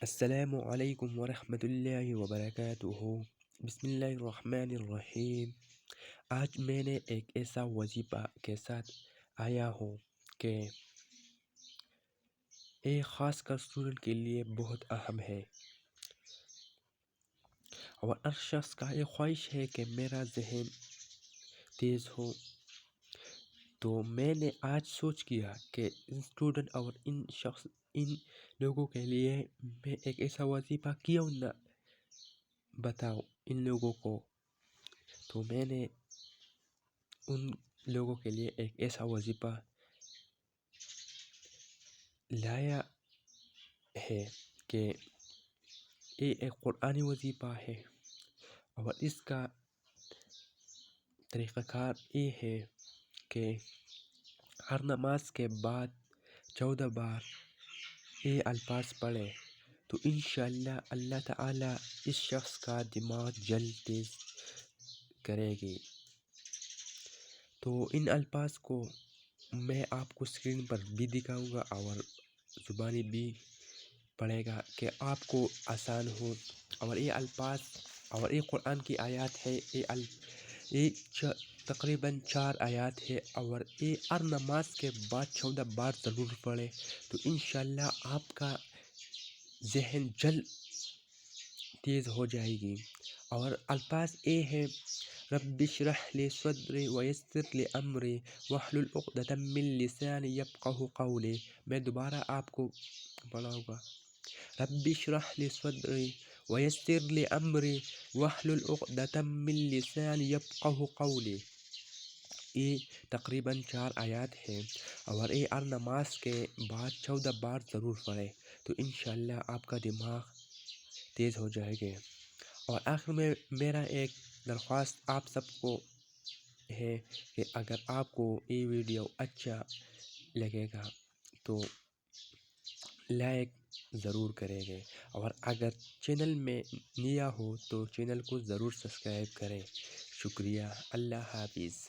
السلام علیکم ورحمۃ اللہ وبرکاتہ۔ بسم اللہ الرحمن الرحیم۔ آج میں نے ایک ایسا وظیفہ کے ساتھ آیا ہوں کہ ایک خاص کر اسٹوڈنٹ کے لیے بہت اہم ہے، اور ہر شخص کا یہ خواہش ہے کہ میرا ذہن تیز ہو۔ تو میں نے آج سوچ کیا کہ ان اسٹوڈنٹ اور ان لوگوں کے لیے میں ایک ایسا وظیفہ کیوں نہ بتاؤں ان لوگوں کو۔ تو میں نے ان لوگوں کے لیے ایک ایسا وظیفہ لایا ہے کہ یہ ایک قرآنی وظیفہ ہے، اور اس کا طریقہ کار یہ ہے کہ ہر نماز کے بعد 14 بار یہ الفاظ پڑھے تو انشاءاللہ اللہ تعالیٰ اس شخص کا دماغ جلد تیز کرے گی۔ تو ان الفاظ کو میں آپ کو اسکرین پر بھی دکھاؤں گا اور زبانی بھی پڑھے گا کہ آپ کو آسان ہو۔ اور یہ الفاظ اور یہ قرآن کی آیات ہے، یہ تقریباً 4 آیات ہے، اور یہ ہر نماز کے بعد 14 بار ضرور پڑھے تو انشاءاللہ آپ کا ذہن جلد تیز ہو جائے گی۔ اور الفاظ یہ ہے: رب اشرح لی صدری ویسر لی امری واحلل عقدۃ من لسانی یفقہوا قولی۔ میں دوبارہ آپ کو پڑھاؤں گا: رب اشرح لی صدری ویسر لی امری واحلل عقدۃ من لسانی یفقہوا قولی۔ یہ تقریباً 4 آیات ہے، اور یہ ہر نماز کے بعد 14 بار ضرور پڑھے تو انشاءاللہ آپ کا دماغ تیز ہو جائے گا۔ اور آخر میں میرا ایک درخواست آپ سب کو ہے کہ اگر آپ کو یہ ویڈیو اچھا لگے گا تو لائک ضرور کریں گے، اور اگر چینل میں نیا ہو تو چینل کو ضرور سبسکرائب کریں۔ شکریہ، اللہ حافظ۔